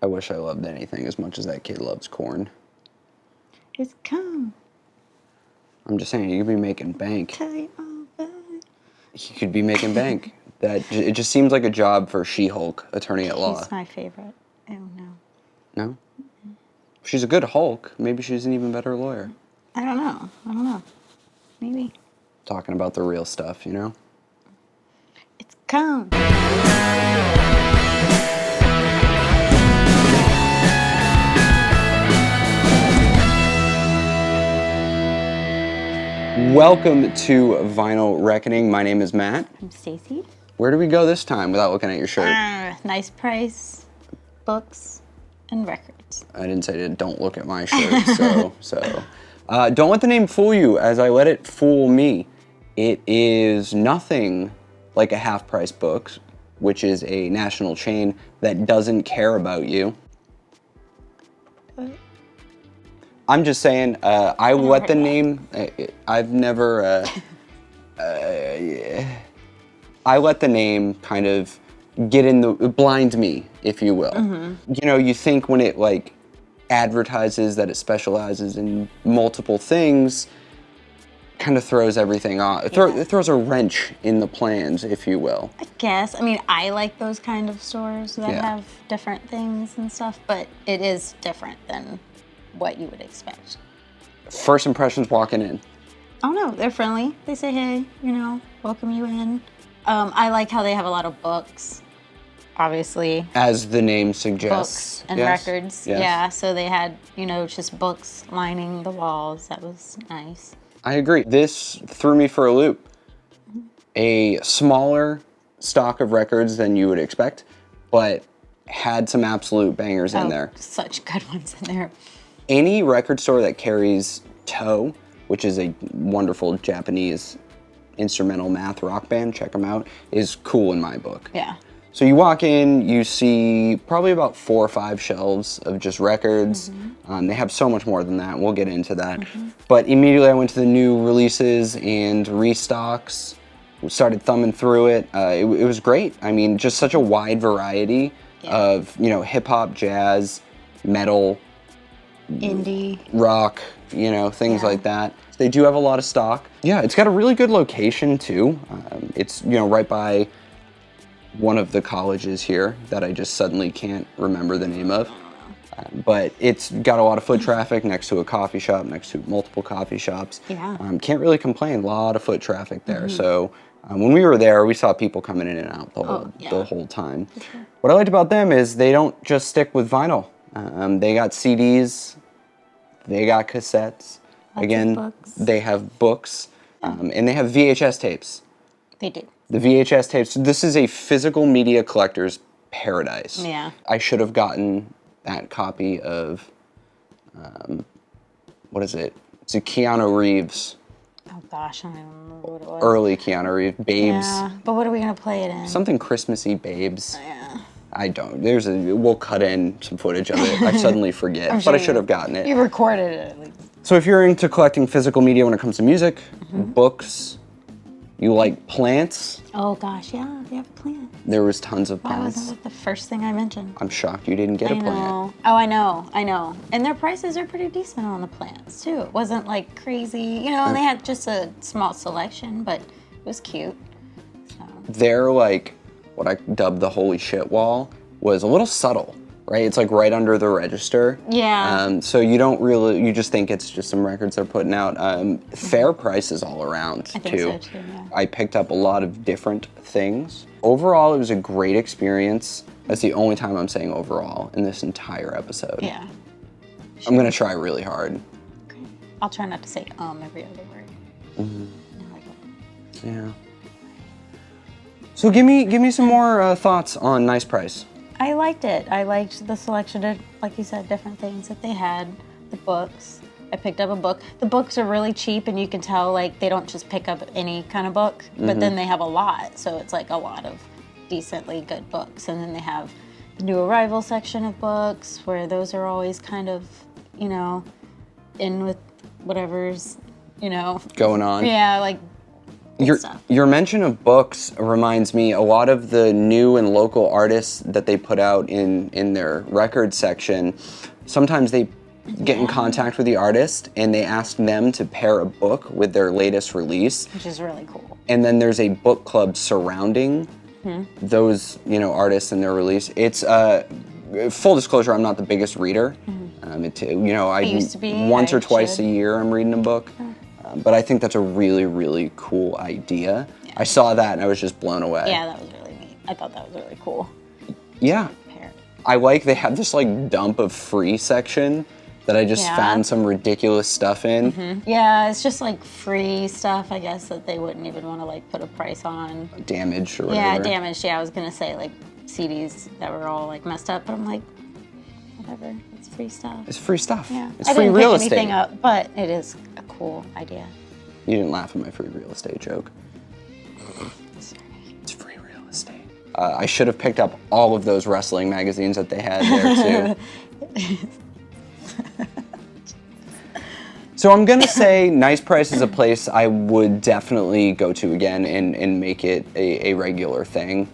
I wish I loved anything as much as that kid loves corn. It's come. I'm just saying, you could be making bank. Tell you all about it. He could be making bank. It just seems like a job for She-Hulk, attorney at law. He's my favorite. Oh, no. No? Mm-hmm. She's a good Hulk. Maybe she's an even better lawyer. I don't know. Maybe. Talking about the real stuff, you know? It's come. Welcome to Vinyl Reckoning. My name is Matt. I'm Stacy. Where do we go this time without looking at your shirt? Nice price, books, and records. I didn't say don't look at my shirt, so. Don't let the name fool you, as I let it fool me. It is nothing like a Half Price Books, which is a national chain that doesn't care about you. What? I'm just saying, I let the name, I've never, I let the name kind of blind me, if you will. Mm-hmm. You know, you think when it like advertises that it specializes in multiple things, kind of throws everything off. It throws a wrench in the plans, if you will. I guess. I mean, I like those kind of stores that have different things and stuff, but it is different than what you would expect. First impressions walking in. Oh no, they're friendly. They say, hey, welcome you in. I like how they have a lot of books, obviously. As the name suggests. Books and records. Yes. Yeah, so they had, just books lining the walls. That was nice. I agree. This threw me for a loop. A smaller stock of records than you would expect, but had some absolute bangers in there. Such good ones in there. Any record store that carries Toe, which is a wonderful Japanese instrumental math rock band, check them out, is cool in my book. Yeah. So you walk in, you see probably about 4 or 5 shelves of just records. Mm-hmm. They have so much more than that. We'll get into that. Mm-hmm. But immediately I went to the new releases and restocks, started thumbing through it. It was great. I mean, just such a wide variety of, hip hop, jazz, metal, indie, rock, things like that. They do have a lot of stock. Yeah, it's got a really good location too. It's, right by one of the colleges here that I just suddenly can't remember the name of. But it's got a lot of foot traffic next to a coffee shop, next to multiple coffee shops. Yeah. Can't really complain, a lot of foot traffic there. Mm-hmm. So when we were there, we saw people coming in and out the whole time. Sure. What I liked about them is they don't just stick with vinyl. They got CDs, they got cassettes. Again, they have books, and they have VHS tapes. They do. The VHS tapes, this is a physical media collector's paradise. Yeah. I should have gotten that copy of, what is it? It's a Keanu Reeves. Oh gosh, I don't even remember what it was. Early Keanu Reeves, Babes. Yeah, but what are we going to play it in? Something Christmassy, Babes. Yeah. I don't. We'll cut in some footage of it. I suddenly forget, but I should have gotten it. You recorded it at least. So if you're into collecting physical media when it comes to music, books, you like plants. Oh gosh, yeah, they have a plant. There was tons of plants. Why wasn't that the first thing I mentioned? I'm shocked you didn't get a plant. Oh, I know. And their prices are pretty decent on the plants too. It wasn't like crazy, and they had just a small selection, but it was cute. So. Their what I dubbed the holy shit wall was a little subtle, right? It's like right under the register. Yeah. So you just think it's just some records they're putting out. Fair prices all around, I think so too, yeah. I picked up a lot of different things. Overall, it was a great experience. That's the only time I'm saying overall in this entire episode. Yeah. I'm gonna try really hard. Okay. I'll try not to say every other word. Mm-hmm. Yeah. So give me some more thoughts on Nice Price. I liked it. I liked the selection of, like you said, different things that they had. The books. I picked up a book. The books are really cheap, and you can tell they don't just pick up any kind of book, but then they have a lot. So it's a lot of decently good books. And then they have the new arrival section of books, where those are always kind of, in with whatever's, going on. Yeah, cool stuff. Your mention of books reminds me a lot of the new and local artists that they put out in their record section. Sometimes they get in contact with the artist and they ask them to pair a book with their latest release. Which is really cool. And then there's a book club surrounding those, artists and their release. It's full disclosure, I'm not the biggest reader. I used to be. Once or twice a year I'm reading a book. But I think that's a really, really cool idea. Yeah. I saw that and I was just blown away. Yeah, that was really neat. I thought that was really cool. Yeah. I like they have this dump of free section that I just found some ridiculous stuff in. Yeah, it's just free stuff, I guess, that they wouldn't even want to put a price on. Damaged or whatever. Yeah, damaged. Yeah, I was gonna say CDs that were all messed up, but I'm whatever. It's free stuff. It's free stuff. Yeah. It's free real estate. Anything up, but it is a cool idea. You didn't laugh at my free real estate joke. Sorry. It's free real estate. I should have picked up all of those wrestling magazines that they had there too. So I'm gonna say Nice Price is a place I would definitely go to again and make it a regular thing.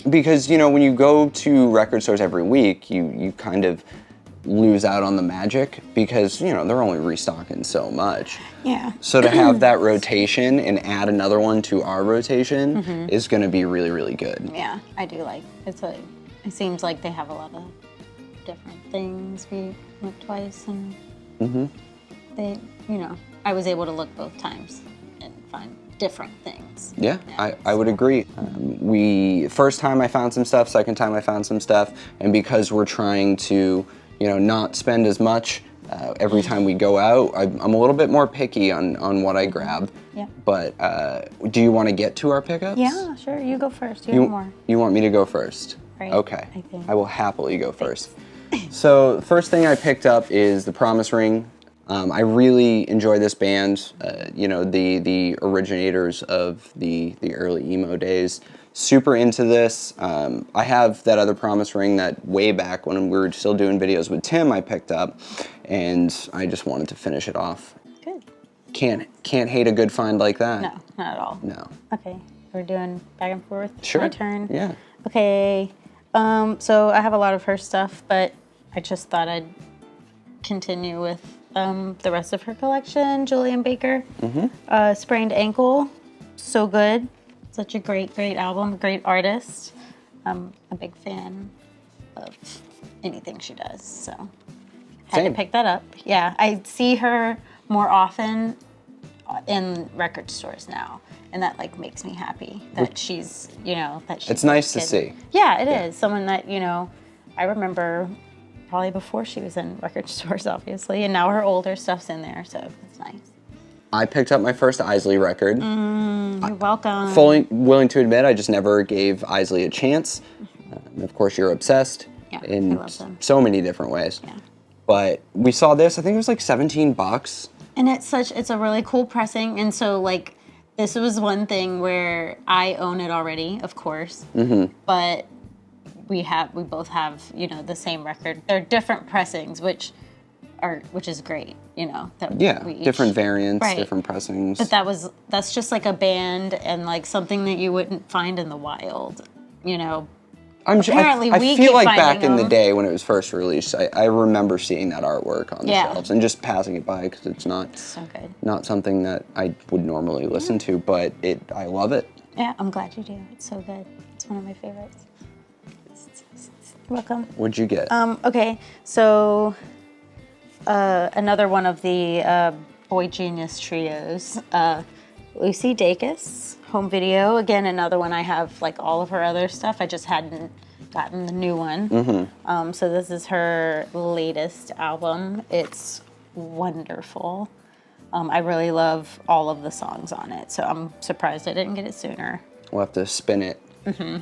Because, when you go to record stores every week, you kind of lose out on the magic because, they're only restocking so much. Yeah. So to have that rotation and add another one to our rotation is going to be really, really good. Yeah, I do it seems like they have a lot of different things. We went twice and they, I was able to look both times and find different things. Yeah, I would agree. First time I found some stuff, second time I found some stuff, and because we're trying to, not spend as much every time we go out, I'm a little bit more picky on what I grab. Yeah. But do you want to get to our pickups? Yeah, sure. You go first. You have more. You want me to go first? Right. Okay. I think. I will happily go first. So the first thing I picked up is the Promise Ring. I really enjoy this band, the originators of the early emo days. Super into this. I have that other Promise Ring that way back when we were still doing videos with Tim I picked up, and I just wanted to finish it off. Good. Can't hate a good find like that. No, not at all. No. Okay, we're doing back and forth. Sure. My turn. Yeah. Okay, so I have a lot of her stuff, but I just thought I'd continue with the rest of her collection. Julian Baker, Sprained Ankle, so good. Such a great album, great artist. I'm a big fan of anything she does, so had Same. to pick that up. Yeah, I see her more often in record stores now, and that makes me happy that she's, that she's. It's nice to see. Yeah, it is. Someone that, I remember probably before she was in record stores, obviously, and now her older stuff's in there, so it's nice. I picked up my first Isley record. You're welcome. Fully willing to admit, I just never gave Isley a chance. Of course, you're obsessed in I love them. so many different ways. Yeah. But we saw this, I think it was $17. And it's a really cool pressing, and so this was one thing where I own it already, of course, but we both have, the same record. They're different pressings, which is great, that we each, different variants, right. different pressings. But that's just a band and something that you wouldn't find in the wild, Apparently I we feel keep like finding back in the them. day when it was first released, I remember seeing that artwork on the shelves and just passing it by because it's so good. Not something that I would normally listen to, but I love it. Yeah, I'm glad you do. It's so good. It's one of my favorites. You're welcome. What'd you get? Okay, so another one of the Boy Genius trios, Lucy Dacus, home video. Again, another one I have all of her other stuff. I just hadn't gotten the new one. So this is her latest album. It's wonderful. I really love all of the songs on it, so I'm surprised I didn't get it sooner. We'll have to spin it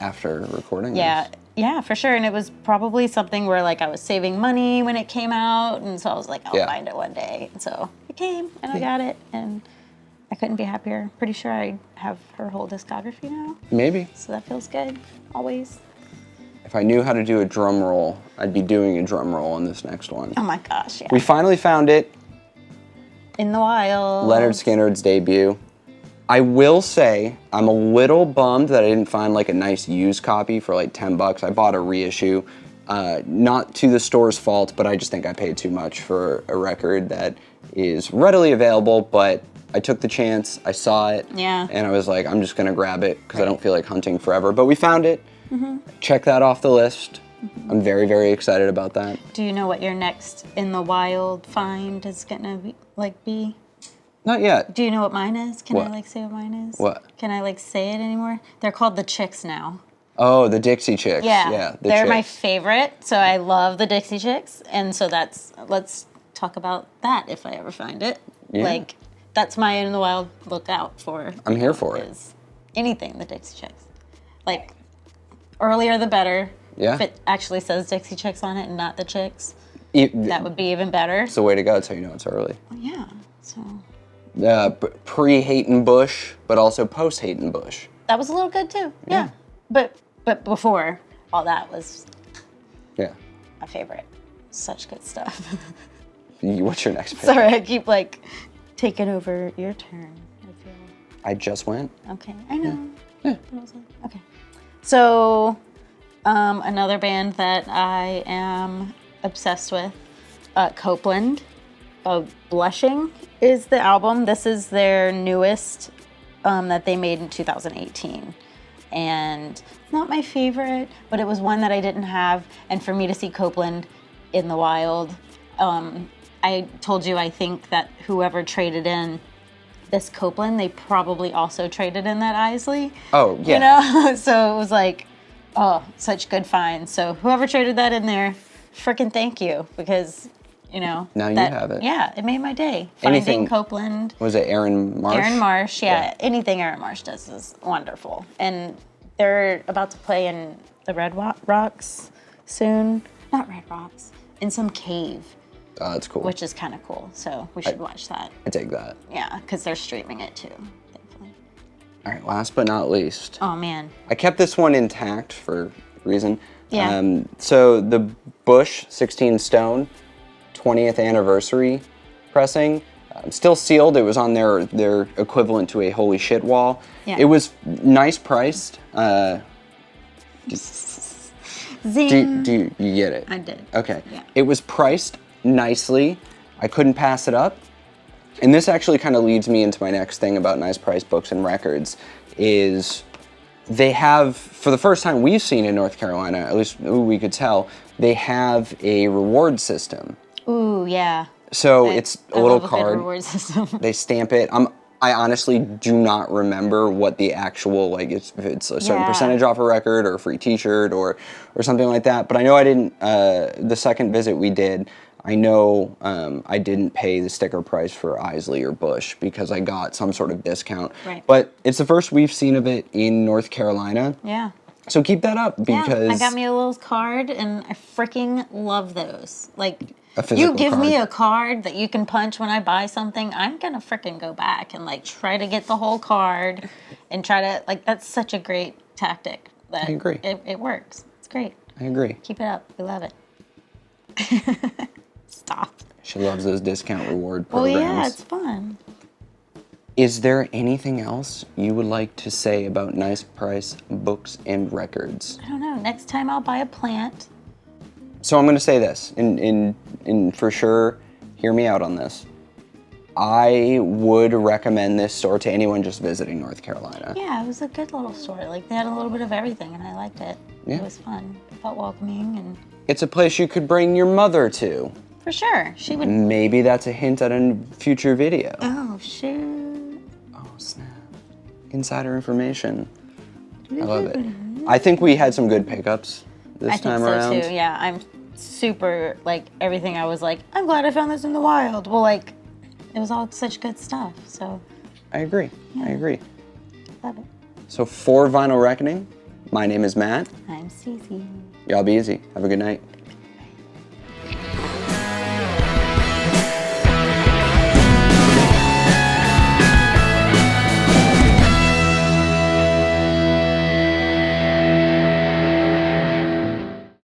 after recording Yeah. this. Yeah, for sure. And it was probably something where I was saving money when it came out, and so I was I'll find it one day. And so it came, and I got it, and I couldn't be happier. Pretty sure I have her whole discography now. Maybe. So that feels good, always. If I knew how to do a drum roll, I'd be doing a drum roll on this next one. Oh my gosh, yeah. We finally found it. In the wild. Leonard Skinnard's debut. I will say I'm a little bummed that I didn't find like a nice used copy for like $10. I bought a reissue. Not to the store's fault, but I just think I paid too much for a record that is readily available, but I took the chance, I saw it, and I was like, I'm just gonna grab it because I don't feel like hunting forever. But we found it. Check that off the list. I'm very, very excited about that. Do you know what your next in the wild find is gonna be? Not yet. Do you know what mine is? Can What? I say what mine is? What? Can I say it anymore? They're called the Chicks now. Oh, the Dixie Chicks. Yeah, they're my Chicks. favorite. So I love the Dixie Chicks, and so let's talk about that if I ever find it. Yeah. That's my in the wild look out for. I'm here for it. Is anything the Dixie Chicks. Earlier the better. Yeah. If it actually says Dixie Chicks on it and not the Chicks, That that would be even better. It's the way to go. That's how you know it's early. Yeah. So Pre-Hayton Bush, but also post-Hayton Bush. that was a little good too. Yeah. But before all that was Yeah. my favorite. Such good stuff. What's your next pick? Sorry, I keep taking over your turn. I feel. I just went. Okay, I know. Yeah. Okay. So, another band that I am obsessed with, Copeland. Blushing is the album. This is their newest that they made in 2018. And not my favorite, but it was one that I didn't have. And for me to see Copeland in the wild, I told you I think that whoever traded in this Copeland, they probably also traded in that Isley. Oh, yeah. You know? So it was such good finds. So whoever traded that in there, frickin' thank you, because, Now you have it. Yeah, it made my day. Anything- Finding Copeland. Was it Aaron Marsh? Aaron Marsh, yeah. Anything Aaron Marsh does is wonderful. And they're about to play in the Red Rocks soon. Not Red Rocks. In some cave, Oh, that's cool. which is kind of cool. So we should watch that. I take that. Yeah, because they're streaming it too, thankfully. All right, last but not least. Oh, man. I kept this one intact for a reason. Yeah. So the Bush 16 Stone 20th anniversary pressing, still sealed. It was on their equivalent to a holy shit wall. Yeah. It was nice priced. Zing. Do you get it? I did. Okay. Yeah. It was priced nicely. I couldn't pass it up. And this actually kind of leads me into my next thing about nice priced books and records is they have, for the first time we've seen in North Carolina, at least we could tell, they have a reward system. Ooh, yeah. So it's a I little love a good card. reward system. They stamp it. I honestly do not remember what the actual, if it's a certain Yeah. percentage off a record or a free t-shirt or something like that. But I know I didn't, the second visit we did, I know I didn't pay the sticker price for Isley or Bush because I got some sort of discount. Right. But it's the first we've seen of it in North Carolina. Yeah. So keep that up because... Yeah, I got me a little card, and I freaking love those. A physical you give me card. a card that you can punch when I buy something, I'm gonna freaking go back and try to get the whole card, and try to that's such a great tactic. That I agree. It works. It's great. I agree. Keep it up. We love it. Stop. She loves those discount reward Well, programs. yeah, it's fun. Is there anything else you would like to say about nice price books and records? I don't know. Next time I'll buy a plant. So I'm going to say this, and for sure, hear me out on this. I would recommend this store to anyone just visiting North Carolina. Yeah, it was a good little store. They had a little bit of everything, and I liked it. Yeah. It was fun. It felt welcoming, and It's a place you could bring your mother to. for sure, she would. Maybe that's a hint at a future video. Oh shoot! Oh, snap. Insider information. I love it. I think we had some good pickups this I think time so around. too. Yeah, I'm super everything. I was I'm glad I found this in the wild. Well, it was all such good stuff. So I agree. I agree. love it. So for Vinyl Reckoning, my name is Matt. I'm Cece. Y'all be easy. Have a good night.